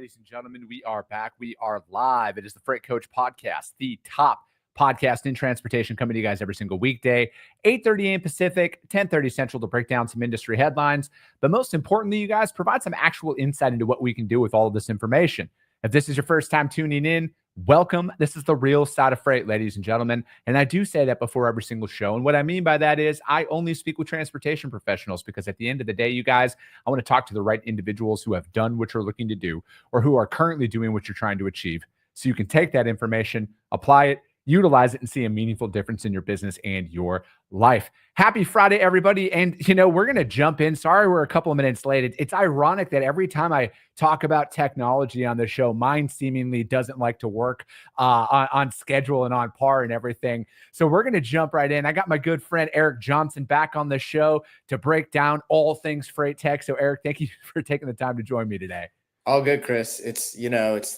ladies and gentlemen. We are back. We are live. It is the Freight Coach Podcast, the top podcast in transportation, coming to you guys every single weekday, 8:30 a.m. Pacific, 10:30 Central, to break down some industry headlines. But most importantly, you guys provide some actual insight into what we can do with all of this information. If this is your first time tuning in, welcome. This is the real side of freight, ladies and gentlemen. And I do say that before every single show. And what I mean by that is I only speak with transportation professionals, because at the end of the day, you guys, I want to talk to the right individuals who have done what you're looking to do, or who are currently doing what you're trying to achieve. So you can take that information, apply it, utilize it, and see a meaningful difference in your business and your life. Happy Friday, everybody. And, we're going to jump in. Sorry, we're a couple of minutes late. It's ironic that every time I talk about technology on the show, mine seemingly doesn't like to work on schedule and on par and everything. So we're going to jump right in. I got my good friend Eric Johnson back on the show to break down all things freight tech. So Eric, thank you for taking the time to join me today. All good, Chris. It's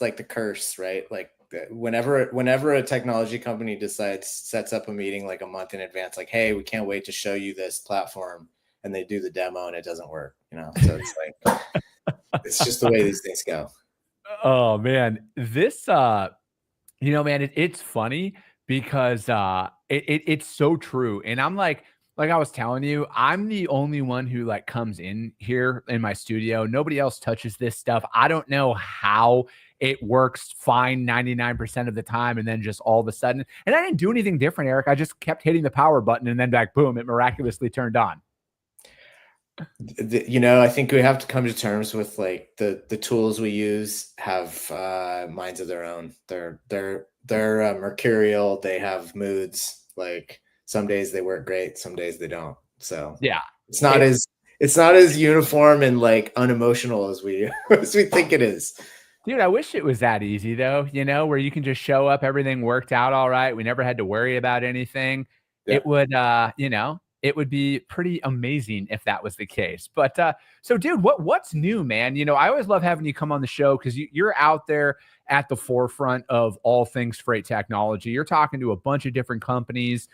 like the curse, right? Like whenever a technology company sets up a meeting like a month in advance, like, hey, we can't wait to show you this platform, and they do the demo and it doesn't work, so it's like, it's just the way these things go. Oh man, this, man, it's funny because it's so true. And I'm like I was telling you, I'm the only one who comes in here in my studio. Nobody else touches this stuff. I don't know how it works fine 99% of the time, and then just all of a sudden, and I didn't do anything different, Eric. I just kept hitting the power button, and then boom, it miraculously turned on. I think we have to come to terms with the tools we use have minds of their own. They're mercurial. They have moods. Like, some days they work great, some days they don't. So yeah, it's not as uniform and unemotional as we think it is. Dude, I wish it was that easy though, where you can just show up, everything worked out all right. We never had to worry about anything. Yeah. It would, it would be pretty amazing if that was the case. But so dude, what's new, man? I always love having you come on the show, because you're out there at the forefront of all things freight technology. You're talking to a bunch of different companies.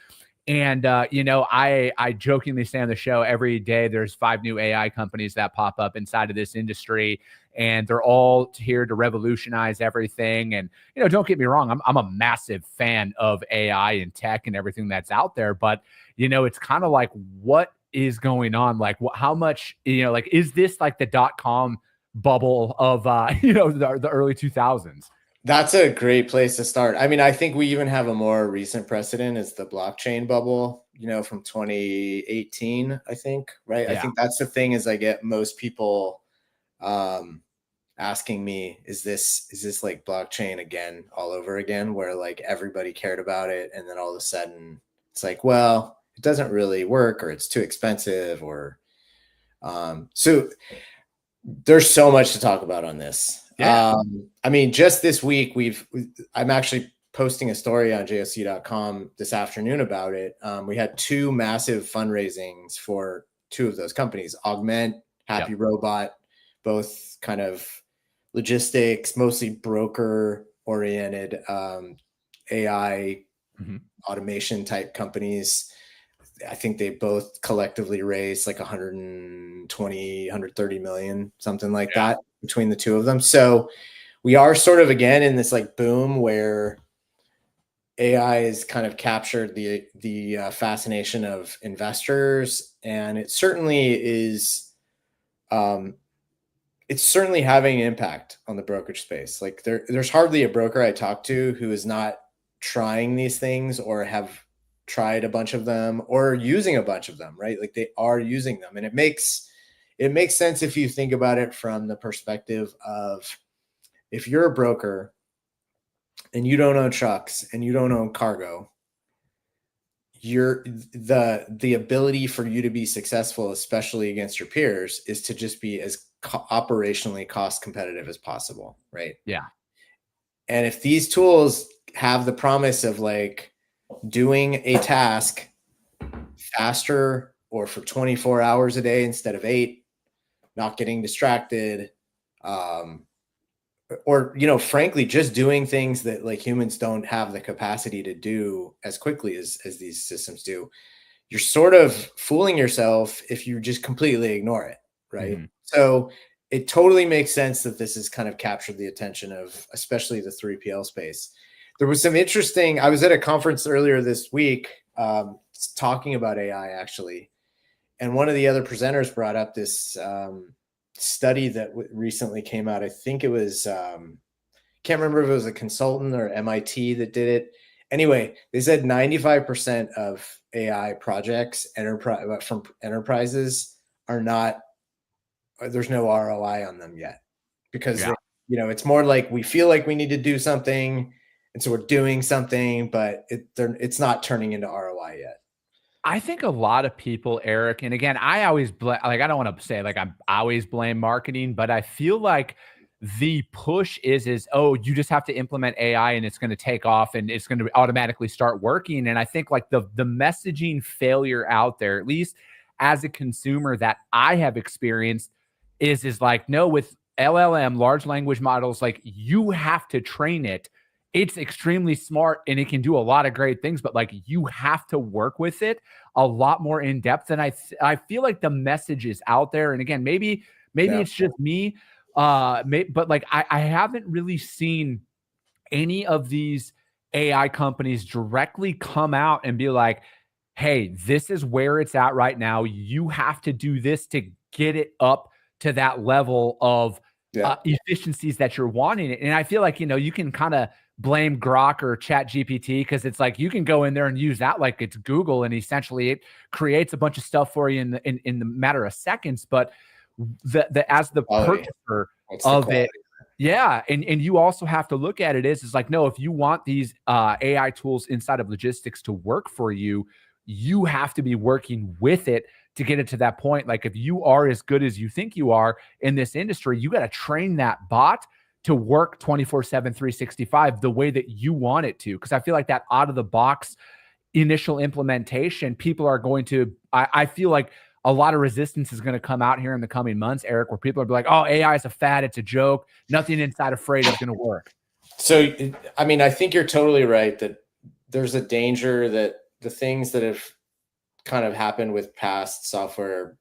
And, I jokingly say on the show, every day there's 5 new AI companies that pop up inside of this industry, and they're all here to revolutionize everything. And, don't get me wrong, I'm a massive fan of AI and tech and everything that's out there. But, it's kind of like, what is going on? Like, how much, is this like the .com bubble of, the early 2000s? That's a great place to start. I mean, I think we even have a more recent precedent, is the blockchain bubble, from 2018, I think, right? Yeah. I think that's the thing, is I get most people asking me, is this like blockchain again, all over again, where everybody cared about it, and then all of a sudden it's like, well, it doesn't really work, or it's too expensive, or so there's so much to talk about on this. Yeah. I mean, just this week, I'm actually posting a story on JOC.com this afternoon about it. We had 2 massive fundraisings for 2 of those companies, Augment, Happy Yep. Robot, both kind of logistics, mostly broker oriented, AI automation type companies. I think they both collectively raised like 120, 130 million, something like that, between the 2 of them. So we are sort of again in this boom where AI has kind of captured the fascination of investors, and it certainly is, it's certainly having an impact on the brokerage space. There's hardly a broker I talk to who is not trying these things, or have tried a bunch of them, or using a bunch of them, right? They are using them, and it makes sense if you think about it from the perspective of, if you're a broker and you don't own trucks and you don't own cargo, the ability for you to be successful, especially against your peers, is to just be as operationally cost competitive as possible, right? Yeah. And if these tools have the promise of doing a task faster, or for 24 hours a day instead of 8, not getting distracted, or, frankly, just doing things that humans don't have the capacity to do as quickly as these systems do, you're sort of fooling yourself if you just completely ignore it, right? Mm-hmm. So it totally makes sense that this has kind of captured the attention of especially the 3PL space. There was some interesting, I was at a conference earlier this week talking about AI actually. And one of the other presenters brought up this study that recently came out. I think it was, can't remember if it was a consultant or MIT that did it. Anyway, they said 95% of AI projects from enterprises are not, there's no ROI on them yet because, it's more like we feel like we need to do something. And so we're doing something, but it's not turning into ROI yet. I think a lot of people, Eric, and again, I always I don't want to say like I always blame marketing, but I feel like the push is, oh, you just have to implement AI and it's going to take off and it's going to automatically start working. And I think like the messaging failure out there, at least as a consumer that I have experienced, is like, no, with LLM, large language models, like you have to train it. It's extremely smart and it can do a lot of great things, but like you have to work with it a lot more in depth. And I feel like the message is out there. And again, maybe it's just me, but like I haven't really seen any of these AI companies directly come out and be like, hey, this is where it's at right now. You have to do this to get it up to that level of efficiencies that you're wanting it. And I feel like, you can kind of blame Grok or Chat GPT because it's like you can go in there and use that like it's Google and essentially it creates a bunch of stuff for you in the matter of seconds. But as the purchaser of it, and you also have to look at it is like, no, if you want these AI tools inside of logistics to work for you, you have to be working with it to get it to that point. Like if you are as good as you think you are in this industry, you got to train that bot to work 24/7, 365 the way that you want it to. Because I feel like that out of the box initial implementation, people are going to, I feel like a lot of resistance is going to come out here in the coming months, Eric, where people are like, oh, AI is a fad. It's a joke. Nothing inside of Freight is going to work. So, I mean, I think you're totally right that there's a danger that the things that have kind of happened with past software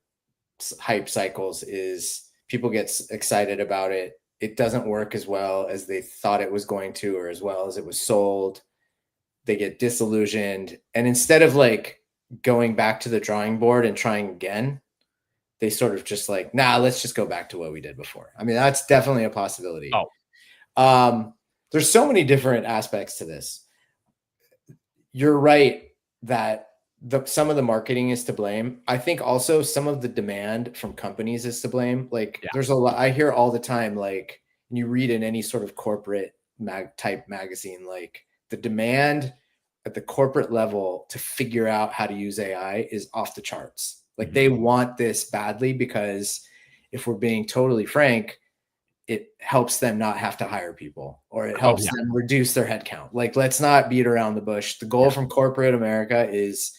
hype cycles is people get excited about it. It doesn't work as well as they thought it was going to, or as well as it was sold. They get disillusioned. And instead of like going back to the drawing board and trying again, they sort of just like, nah, let's just go back to what we did before. I mean, that's definitely a possibility. There's so many different aspects to this. You're right that some of the marketing is to blame. I think also some of the demand from companies is to blame. Like there's a lot I hear all the time, like when you read in any sort of corporate type magazine, like the demand at the corporate level to figure out how to use AI is off the charts. Like they want this badly because if we're being totally frank, it helps them not have to hire people, or it helps them reduce their headcount. Like, let's not beat around the bush. The goal from corporate America is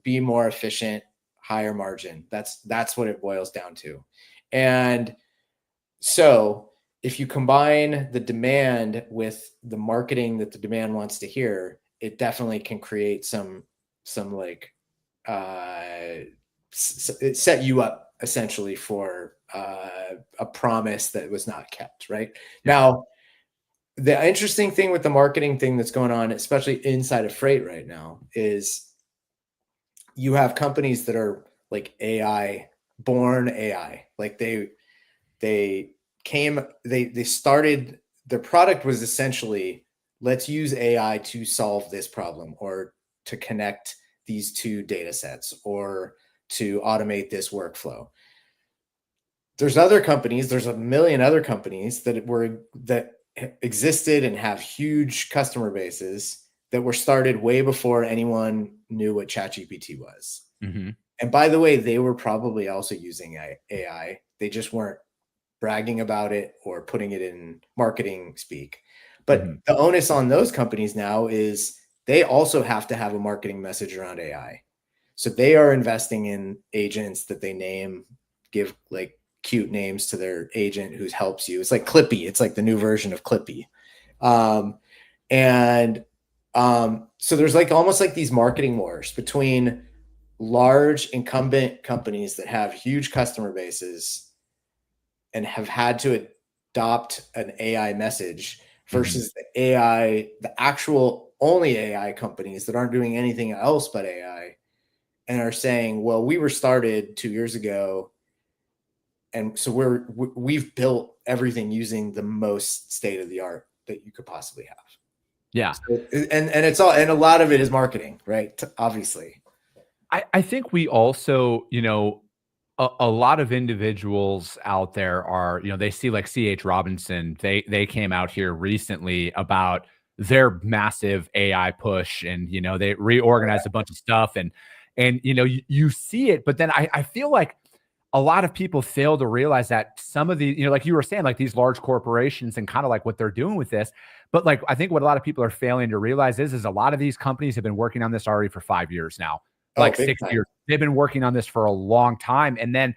be more efficient, higher margin. That's what it boils down to. And so if you combine the demand with the marketing that the demand wants to hear, it definitely can create some like it set you up essentially for a promise that was not kept, right? Now, the interesting thing with the marketing thing that's going on, especially inside of Freight right now, is you have companies that are like born AI. Like they started, their product was essentially, let's use AI to solve this problem, or to connect these two data sets, or to automate this workflow. There's a million other companies that existed and have huge customer bases that were started way before anyone knew what ChatGPT was. Mm-hmm. And by the way, they were probably also using AI. They just weren't bragging about it or putting it in marketing speak. But the onus on those companies now is they also have to have a marketing message around AI. So they are investing in agents that they give like cute names to their agent who helps you. It's like Clippy. It's like the new version of Clippy. So there's like almost like these marketing wars between large incumbent companies that have huge customer bases and have had to adopt an AI message versus the actual only AI companies that aren't doing anything else but AI and are saying, well, we were started 2 years ago. And so we've built everything using the most state of the art that you could possibly have. Yeah. So, and it's all, and a lot of it is marketing, right? Obviously. I think we also, a lot of individuals out there are, they see like CH Robinson. They came out here recently about their massive AI push, and they reorganized a bunch of stuff, and you see it, but then I feel like a lot of people fail to realize that some of the, like you were saying, like these large corporations and kind of like what they're doing with this. But like, I think what a lot of people are failing to realize is a lot of these companies have been working on this already for 5 years now, like Big 6 years. They've been working on this for a long time. And then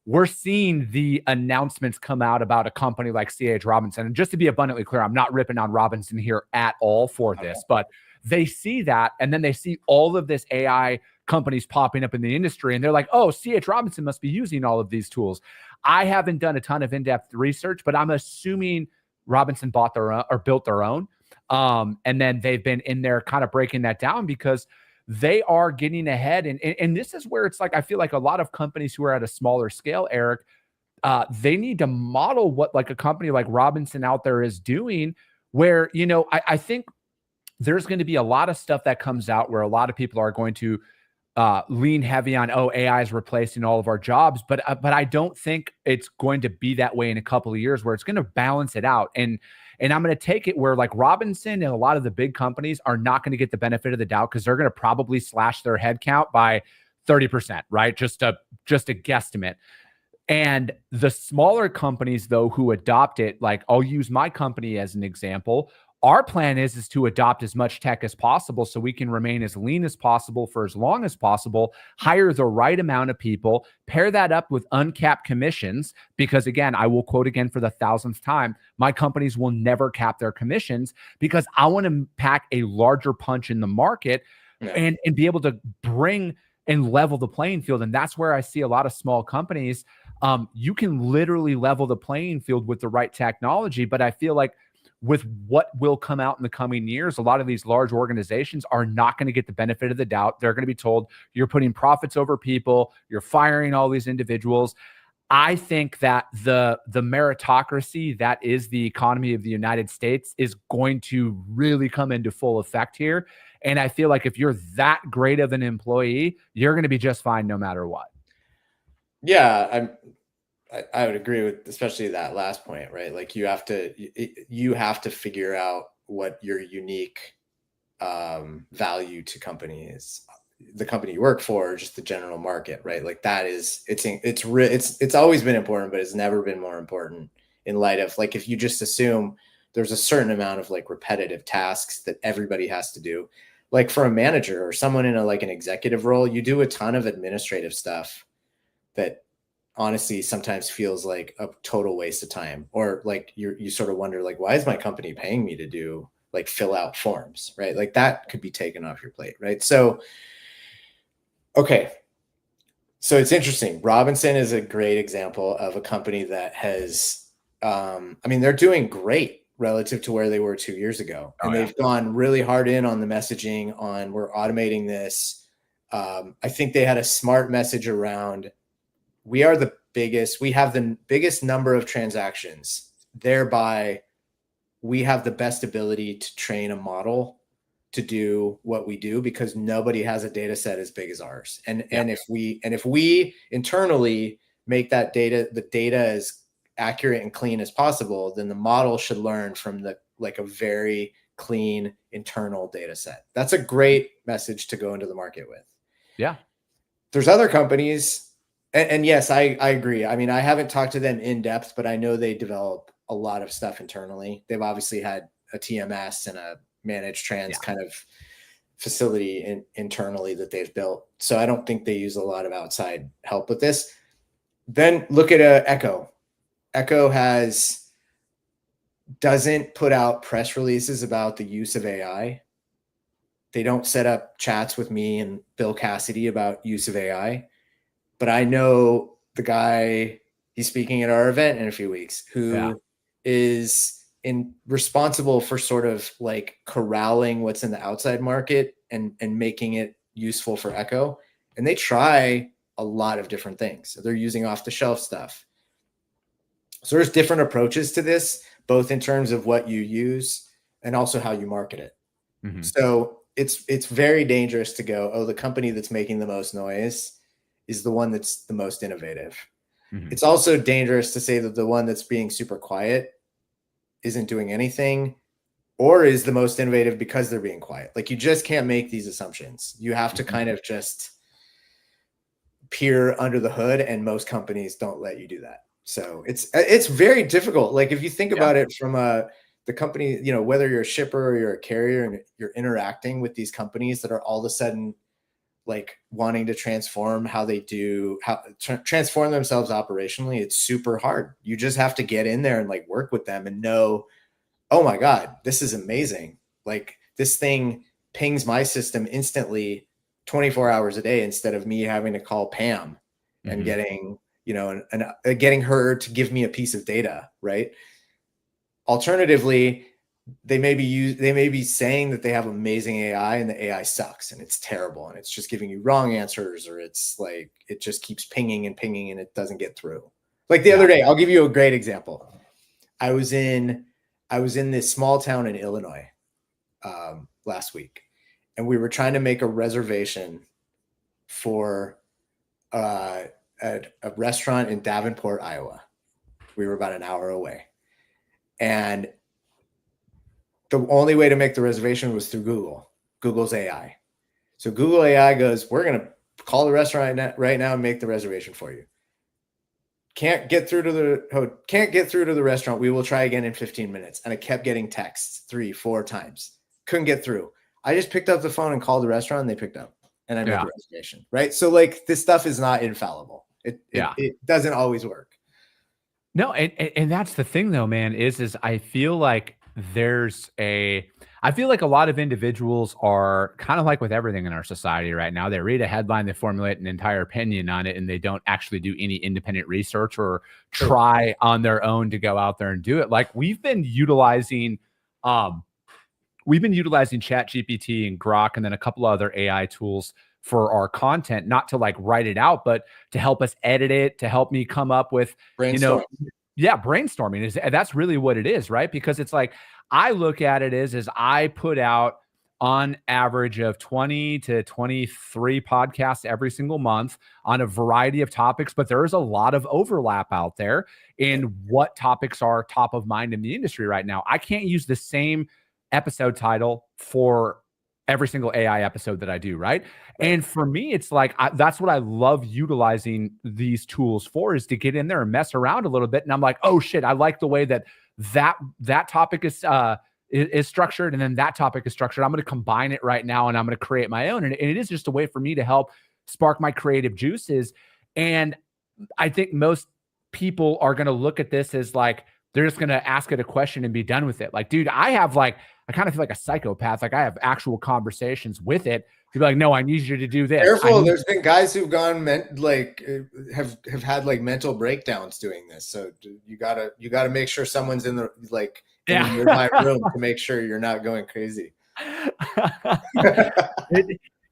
we're seeing the announcements come out about a company like CH Robinson. And just to be abundantly clear, I'm not ripping on Robinson here at all for this, but they see that, and then they see all of this AI companies popping up in the industry, and they're like, oh, CH Robinson must be using all of these tools. I haven't done a ton of in-depth research, but I'm assuming Robinson bought their own or built their own. And then they've been in there kind of breaking that down because they are getting ahead. And this is where it's like, I feel like a lot of companies who are at a smaller scale, Eric, they need to model what like a company like Robinson out there is doing, where, I think there's going to be a lot of stuff that comes out where a lot of people are going to lean heavy on, oh, AI is replacing all of our jobs. But I don't think it's going to be that way in a couple of years, where it's going to balance it out. And I'm going to take it where like Robinson and a lot of the big companies are not going to get the benefit of the doubt because they're going to probably slash their headcount by 30%, right? Just a guesstimate. And the smaller companies, though, who adopt it, like I'll use my company as an example. Our plan is to adopt as much tech as possible so we can remain as lean as possible for as long as possible, hire the right amount of people, pair that up with uncapped commissions, because again, I will quote again for the 1,000th time, my companies will never cap their commissions because I want to pack a larger punch in the market and be able to bring and level the playing field. And that's where I see a lot of small companies. You can literally level the playing field with the right technology, but I feel like with what will come out in the coming years, a lot of these large organizations are not going to get the benefit of the doubt. They're going to be told you're putting profits over people, you're firing all these individuals. I think that the meritocracy that is the economy of the United States is going to really come into full effect here. And I feel like if you're that great of an employee, you're going to be just fine no matter what. Yeah, I would agree with especially that last point, right? Like you have to figure out what your unique value to company is, the company you work for, or just the general market, right? Like that is it's always been important, but it's never been more important in light of like if you just assume there's a certain amount of like repetitive tasks that everybody has to do. Like for a manager or someone in like an executive role, you do a ton of administrative stuff that honestly sometimes feels like a total waste of time, or like you sort of wonder like, why is my company paying me to do like fill out forms, right? Like that could be taken off your plate, right? So okay, so it's interesting. Robinson is a great example of a company that has they're doing great relative to where they were 2 years ago, and they've gone really hard in on the messaging on we're automating this. I think they had a smart message around we have the biggest number of transactions. Thereby, we have the best ability to train a model to do what we do because nobody has a data set as big as ours. And if we internally make the data as accurate and clean as possible, then the model should learn from a very clean internal data set. That's a great message to go into the market with. Yeah. There's other companies. And yes, I agree. I mean, I haven't talked to them in depth, but I know they develop a lot of stuff internally. They've obviously had a TMS and a managed trans kind of facility internally that they've built. So I don't think they use a lot of outside help with this. Then look at Echo. Echo doesn't put out press releases about the use of AI. They don't set up chats with me and Bill Cassidy about use of AI. But I know the guy He's speaking at our event in a few weeks, who is responsible for sort of like corralling what's in the outside market and making it useful for Echo. And they try a lot of different things. So they're using off the shelf stuff. So there's different approaches to this, both in terms of what you use and also how you market it. Mm-hmm. So it's very dangerous to go, oh, the company that's making the most noise is the one that's the most innovative. Mm-hmm. It's also dangerous to say that the one that's being super quiet isn't doing anything or is the most innovative because they're being quiet. Like, you just can't make these assumptions. You have to kind of just peer under the hood, and most companies don't let you do that. So it's very difficult. Like, if you think about it from the company, you know, whether you're a shipper or you're a carrier and you're interacting with these companies that are all of a sudden like wanting to transform how they do, transform themselves operationally, it's super hard. You just have to get in there and like work with them and know, oh my God, this is amazing. Like, this thing pings my system instantly 24 hours a day instead of me having to call Pam and getting, you know, and getting her to give me a piece of data, right? Alternatively, they may be saying that they have amazing AI and the AI sucks and it's terrible and it's just giving you wrong answers, or it's like it just keeps pinging and it doesn't get through. Like the other day, I'll give you a great example. I was in this small town in Illinois last week, and we were trying to make a reservation for a restaurant in Davenport, Iowa. We were about an hour away, and the only way to make the reservation was through Google's AI. So Google AI goes, we're going to call the restaurant right now and make the reservation for you. Can't get through to the restaurant. We will try again in 15 minutes. And I kept getting texts 3-4 times. Couldn't get through. I just picked up the phone and called the restaurant, and they picked up, and I made the reservation. Right. So like, this stuff is not infallible. It doesn't always work. No. And that's the thing though, man, is I feel like I feel like a lot of individuals are kind of like with everything in our society right now. They read a headline, they formulate an entire opinion on it, and they don't actually do any independent research or try on their own to go out there and do it. Like, we've been utilizing ChatGPT and Grok and then a couple other AI tools for our content, not to like write it out, but to help us edit it, to help me come up with, brainstorming. That's really what it is, right? Because it's like, I look at it as I put out on average of 20 to 23 podcasts every single month on a variety of topics, but there is a lot of overlap out there in what topics are top of mind in the industry right now. I can't use the same episode title for every single AI episode that I do, right? And for me, it's like, that's what I love utilizing these tools for, is to get in there and mess around a little bit. And I'm like, oh shit, I like the way that topic is structured, and then that topic is structured. I'm going to combine it right now, and I'm going to create my own. And it is just a way for me to help spark my creative juices. And I think most people are going to look at this as like, they're just going to ask it a question and be done with it. Like, dude, I kind of feel like a psychopath. Like, I have actual conversations with it to be like, no, I need you to do this. Careful. There's been guys who've gone have had like mental breakdowns doing this. So you gotta make sure someone's in the in the nearby room to make sure you're not going crazy.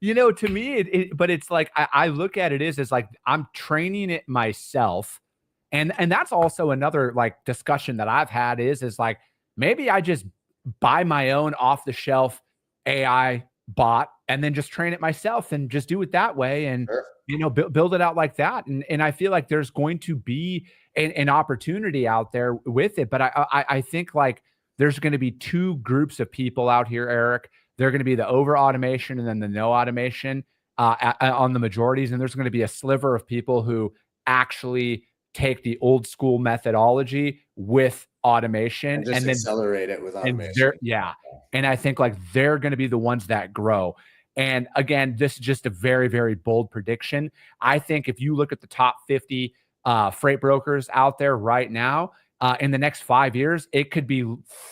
To me, but it's like, I look at it as like, I'm training it myself. And that's also another like discussion that I've had is like, maybe I just buy my own off the shelf AI bot and then just train it myself and just do it that way. And, build it out like that. And I feel like there's going to be an opportunity out there with it. But I think like there's going to be two groups of people out here, Eric. They're going to be the over automation and then the no automation on the majorities. And there's going to be a sliver of people who actually take the old school methodology with automation and then accelerate it with automation. And I think like they're going to be the ones that grow. And again, this is just a very, very bold prediction. I think if you look at the top 50 freight brokers out there right now, in the next 5 years, it could be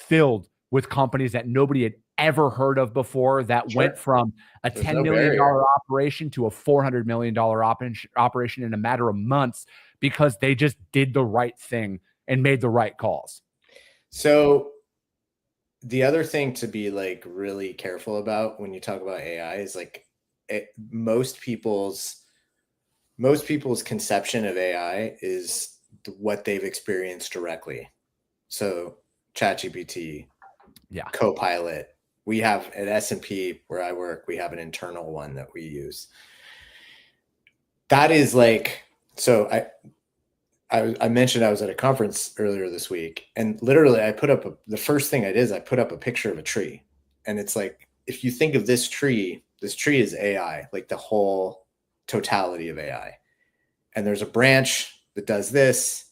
filled with companies that nobody had ever heard of before, that went from a $10 million operation to a $400 million operation in a matter of months, because they just did the right thing and made the right calls. So the other thing to be like really careful about when you talk about AI is like most people's conception of AI is what they've experienced directly. So ChatGPT, Copilot. We have at S&P where I work, we have an internal one that we use. That is like, so I mentioned I was at a conference earlier this week, and literally I put up the first thing I did is I put up a picture of a tree. And it's like, if you think of this tree is AI, like the whole totality of AI. And there's a branch that does this,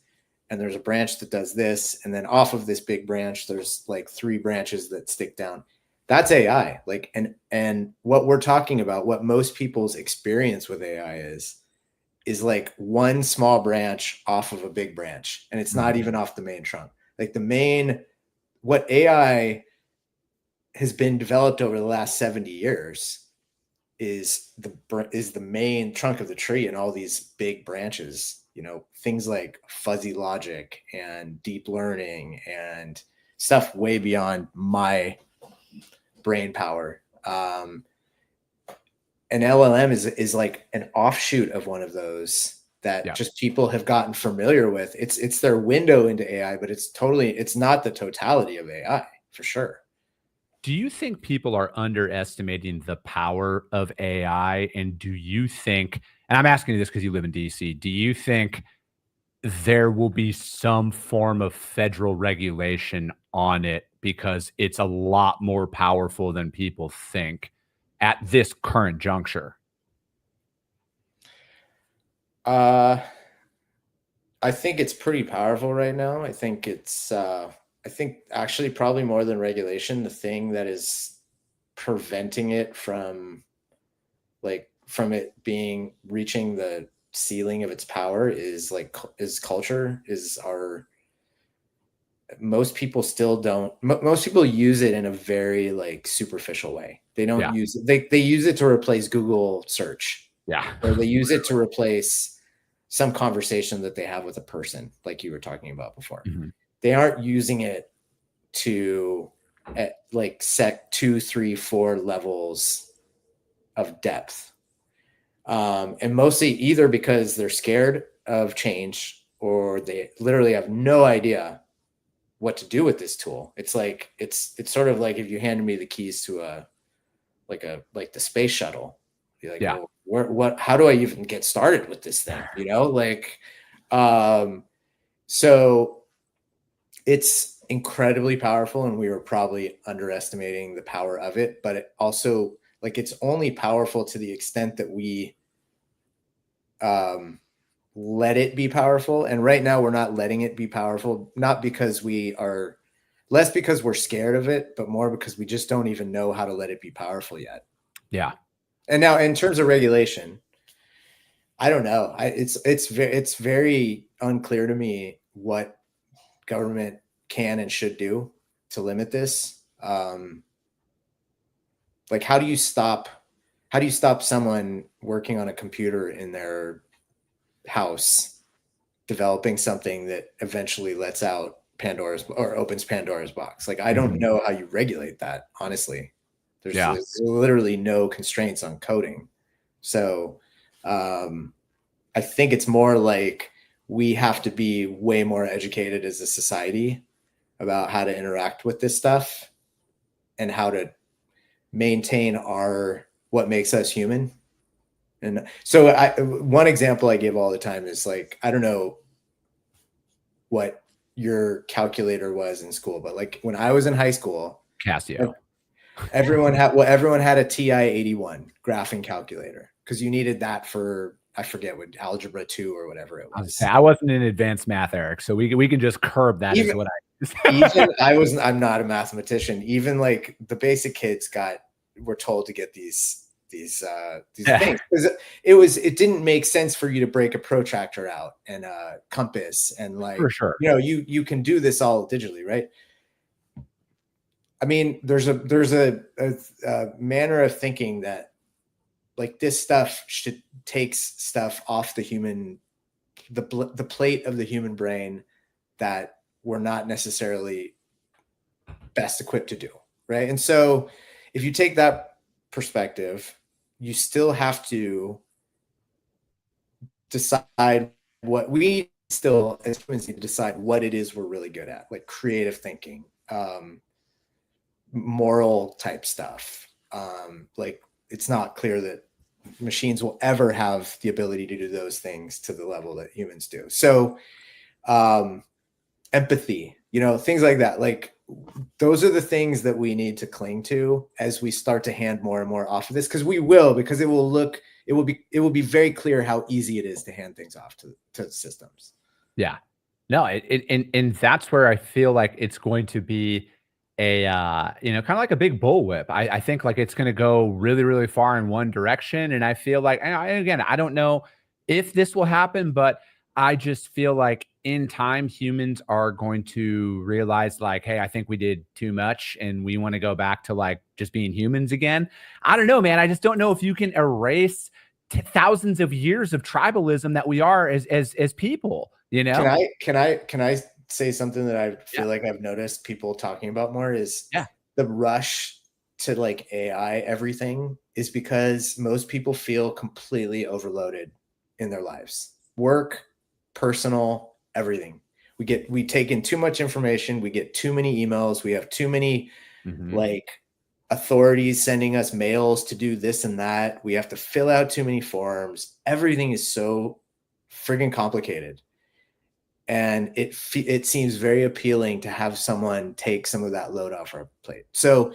and there's a branch that does this. And then off of this big branch, there's like 3 branches that stick down. That's AI. Like, and what we're talking about, what most people's experience with AI is like one small branch off of a big branch. And it's not even off the main trunk. Like what AI has been developed over the last 70 years is the main trunk of the tree and all these big branches, things like fuzzy logic and deep learning and stuff way beyond my brain power. An LLM is like an offshoot of one of those that just people have gotten familiar with. It's their window into AI, but it's not the totality of AI for sure. Do you think people are underestimating the power of AI? And do you think, and I'm asking you this because you live in DC, do you think there will be some form of federal regulation on it because it's a lot more powerful than people think at this current juncture? I think it's pretty powerful right now. I think actually probably more than regulation, the thing that is preventing it from reaching the ceiling of its power is culture. Most people use it in a very like superficial way. They don't use it. They use it to replace Google search. Yeah. Or they use it to replace some conversation that they have with a person, like you were talking about before. Mm-hmm. They aren't using it to set 2, 3, 4 levels of depth. And mostly either because they're scared of change or they literally have no idea what to do with this tool. It's like, it's sort of like if you handed me the keys to the space shuttle, be like, well, how do I even get started with this thing? So it's incredibly powerful, and we were probably underestimating the power of it, but it also it's only powerful to the extent that we let it be powerful. And right now we're not letting it be powerful, not because less because we're scared of it, but more because we just don't even know how to let it be powerful yet. Yeah. And now in terms of regulation, I don't know. It's very unclear to me what government can and should do to limit this. How do you stop someone working on a computer in their house developing something that eventually lets out opens Pandora's box? I don't know how you regulate that, honestly. There's literally no constraints on coding. So I think it's more like we have to be way more educated as a society about how to interact with this stuff and how to maintain what makes us human. And so one example I give all the time is I don't know what your calculator was in school, but when I was in high school, Casio. Everyone had a TI-81 graphing calculator because you needed that for, I forget what, algebra 2 or whatever it was. I wasn't in advanced math, Eric, so we can just curb that. I'm not a mathematician. Even the basic kids were told to get these things. It didn't make sense for you to break a protractor out and a compass and for sure. You can do this all digitally, right? I mean, there's a manner of thinking that this stuff takes stuff off the human the plate of the human brain that we're not necessarily best equipped to do, right? And so if you take that perspective, you still have to decide what we still as humans need to decide what it is we're really good at, like creative thinking, moral type stuff. Like it's not clear that machines will ever have the ability to do those things to the level that humans do. So empathy, things like that. Like those are the things that we need to cling to as we start to hand more and more off of this, because it will be very clear how easy it is to hand things off to systems. Yeah. No, and that's where I feel like it's going to be a kind of like a big bullwhip. I think like it's going to go really, really far in one direction. And I feel like, and again, I don't know if this will happen, but I just feel like in time, humans are going to realize like, hey, I think we did too much and we want to go back to like just being humans again. I don't know, man. I just don't know if you can erase thousands of years of tribalism that we are as people, Can I say something that I feel like I've noticed people talking about more is the rush to like AI everything is because most people feel completely overloaded in their lives. Work, personal, everything. We take in too much information. We get too many emails. We have too many like authorities sending us mails to do this and that. We have to fill out too many forms. Everything is so friggin' complicated. And it seems very appealing to have someone take some of that load off our plate. So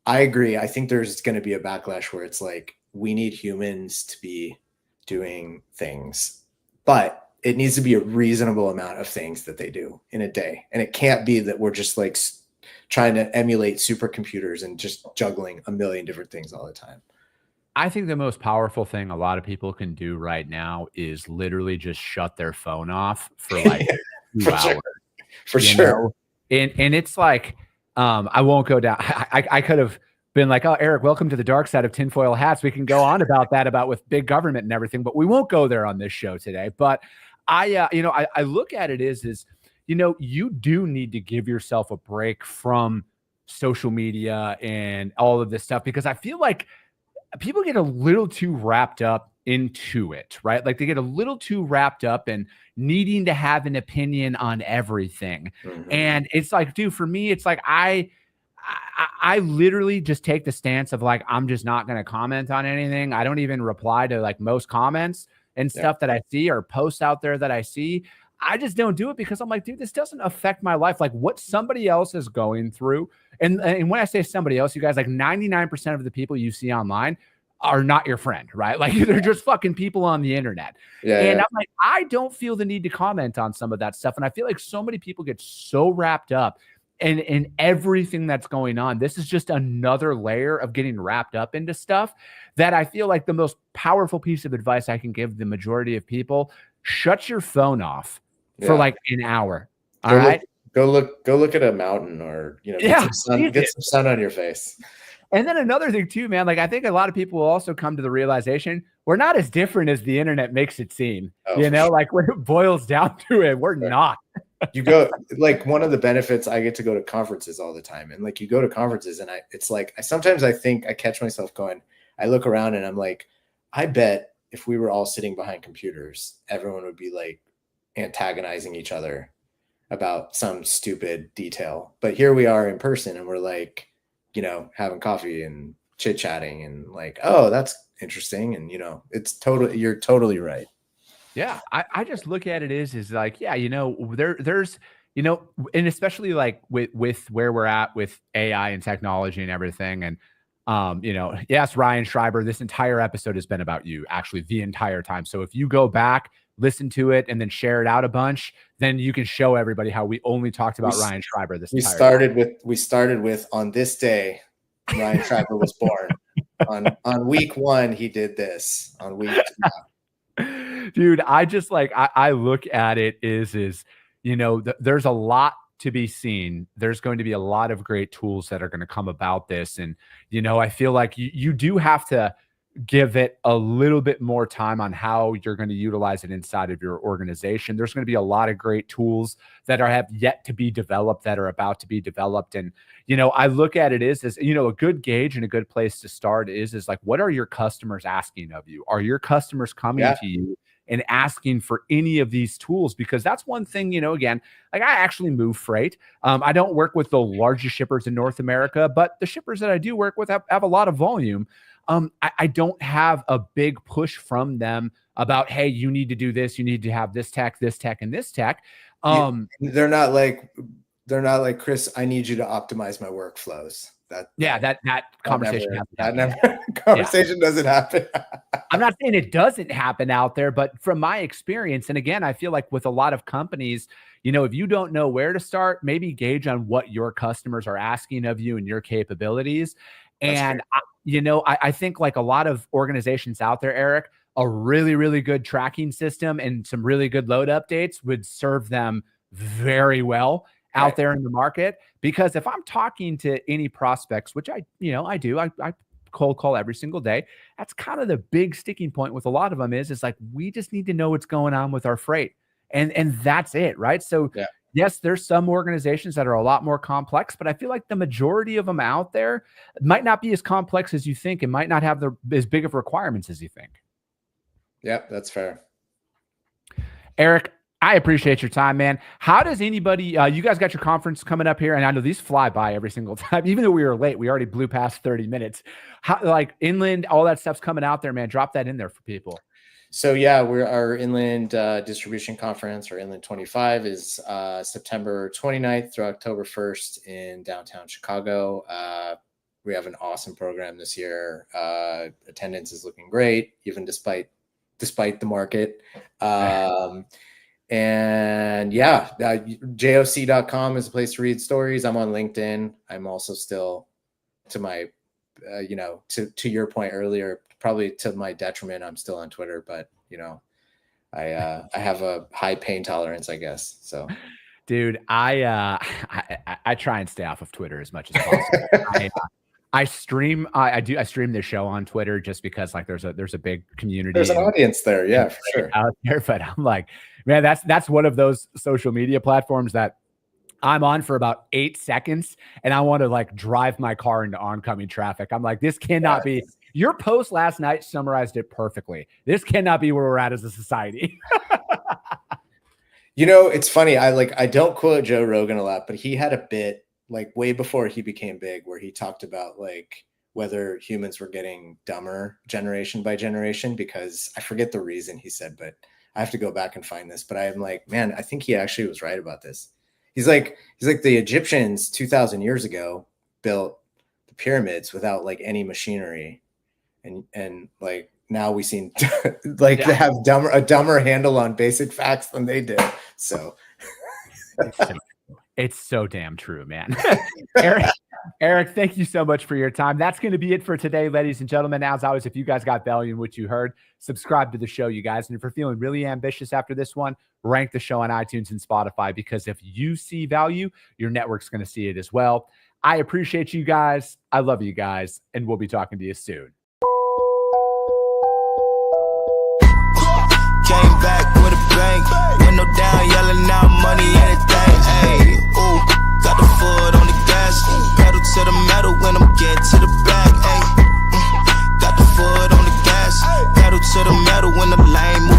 I agree. I think there's going to be a backlash where it's like, we need humans to be doing things, but it needs to be a reasonable amount of things that they do in a day. And it can't be that we're just like trying to emulate supercomputers and just juggling a million different things all the time. I think the most powerful thing a lot of people can do right now is literally just shut their phone off for like 2 hours. For sure. And it's like, I won't go down. I could have been like, oh, Eric, welcome to the dark side of tinfoil hats. We can go on about with big government and everything, but we won't go there on this show today. But I look at it is, you do need to give yourself a break from social media and all of this stuff, because I feel like people get a little too wrapped up into it, right? Like they get a little too wrapped up in needing to have an opinion on everything. And it's like, dude, for me, it's like, I literally just take the stance of like, I'm just not going to comment on anything. I don't even reply to like most comments and stuff that I see or posts out there that I see. I just don't do it because I'm like, dude, this doesn't affect my life. Like what somebody else is going through. And when I say somebody else, you guys, like 99% of the people you see online are not your friend, right? Like they're just fucking people on the internet. I'm like, I don't feel the need to comment on some of that stuff. And I feel like so many people get so wrapped up in everything that's going on. This is just another layer of getting wrapped up into stuff that I feel like the most powerful piece of advice I can give the majority of people: shut your phone off for like an hour. All right. Go look at a mountain or, get some sun on your face. And then another thing too, man, like I think a lot of people will also come to the realization we're not as different as the internet makes it seem, like when it boils down to it, we're not. You go, like one of the benefits, I get to go to conferences all the time. And like you go to conferences and it's like, sometimes I think I catch myself going, I look around and I'm like, I bet if we were all sitting behind computers, everyone would be like antagonizing each other about some stupid detail. But here we are in person and we're like, having coffee and chit chatting and like, oh, that's interesting. And, you're totally right. Yeah. I just look at it is like, there's, and especially like with where we're at with AI and technology and everything. And, yes, Ryan Schreiber, this entire episode has been about you actually the entire time. So if you go back, listen to it, and then share it out a bunch, then you can show everybody how we only talked about Ryan Schreiber this entire time. We started with on this day, Ryan Schreiber was born. On week 1, he did this. On week 2. Dude, I just like, I look at it is there's a lot to be seen. There's going to be a lot of great tools that are going to come about this. And, I feel like you do have to give it a little bit more time on how you're going to utilize it inside of your organization. There's going to be a lot of great tools that have yet to be developed, that are about to be developed. And, I look at it as, a good gauge and a good place to start is like, what are your customers asking of you? Are your customers coming to you and asking for any of these tools? Because that's one thing, again, like I actually move freight. I don't work with the largest shippers in North America, but the shippers that I do work with have a lot of volume. I don't have a big push from them about, hey, you need to do this. You need to have this tech, and this tech. They're not like, Chris, I need you to optimize my workflows. That conversation doesn't happen. I'm not saying it doesn't happen out there, but from my experience, and again, I feel like with a lot of companies, if you don't know where to start, maybe gauge on what your customers are asking of you and your capabilities. And I think like a lot of organizations out there, Eric, a really, really good tracking system and some really good load updates would serve them very well out there in the market. Because if I'm talking to any prospects, which I do, I cold call every single day. That's kind of the big sticking point with a lot of them is like, we just need to know what's going on with our freight. And that's it. Right. So yes, there's some organizations that are a lot more complex, but I feel like the majority of them out there might not be as complex as you think and might not have as big of requirements as you think. Yep, that's fair. Eric, I appreciate your time, man. How does anybody, you guys got your conference coming up here, and I know these fly by every single time. Even though we were late, we already blew past 30 minutes. How, like Inland, all that stuff's coming out there, man. Drop that in there for people. So yeah, our Inland Distribution Conference, or Inland 25, is September 29th through October 1st in downtown Chicago. We have an awesome program this year. Attendance is looking great, even despite the market. And yeah, joc.com is a place to read stories. I'm on LinkedIn. I'm also still, to my, to your point earlier, probably to my detriment, I'm still on Twitter, but I have a high pain tolerance, I guess. So, dude, I try and stay off of Twitter as much as possible. I stream. I stream this show on Twitter just because like there's a big community. There's an audience there, yeah, for sure. Out there, but I'm like, man, that's one of those social media platforms that I'm on for about 8 seconds, and I want to like drive my car into oncoming traffic. I'm like, this cannot be. Your post last night summarized it perfectly. This cannot be where we're at as a society. It's funny. I don't quote Joe Rogan a lot, but he had a bit like way before he became big where he talked about like whether humans were getting dumber generation by generation, because I forget the reason he said, but I have to go back and find this. But I'm like, man, I think he actually was right about this. He's like the Egyptians 2,000 years ago built the pyramids without like any machinery. And like now we seem to have a dumber handle on basic facts than they did. So it's so damn true, man. Eric, thank you so much for your time. That's going to be it for today, ladies and gentlemen. As always, if you guys got value in what you heard, subscribe to the show, you guys. And if you're feeling really ambitious after this one, rank the show on iTunes and Spotify, because if you see value, your network's going to see it as well. I appreciate you guys. I love you guys. And we'll be talking to you soon. Came back with a bang, window down, yelling out money, anything. Hey, ooh, got the foot on the gas, pedal to the metal when I'm get to the back. Hey, got the foot on the gas, pedal to the metal when the lane moves.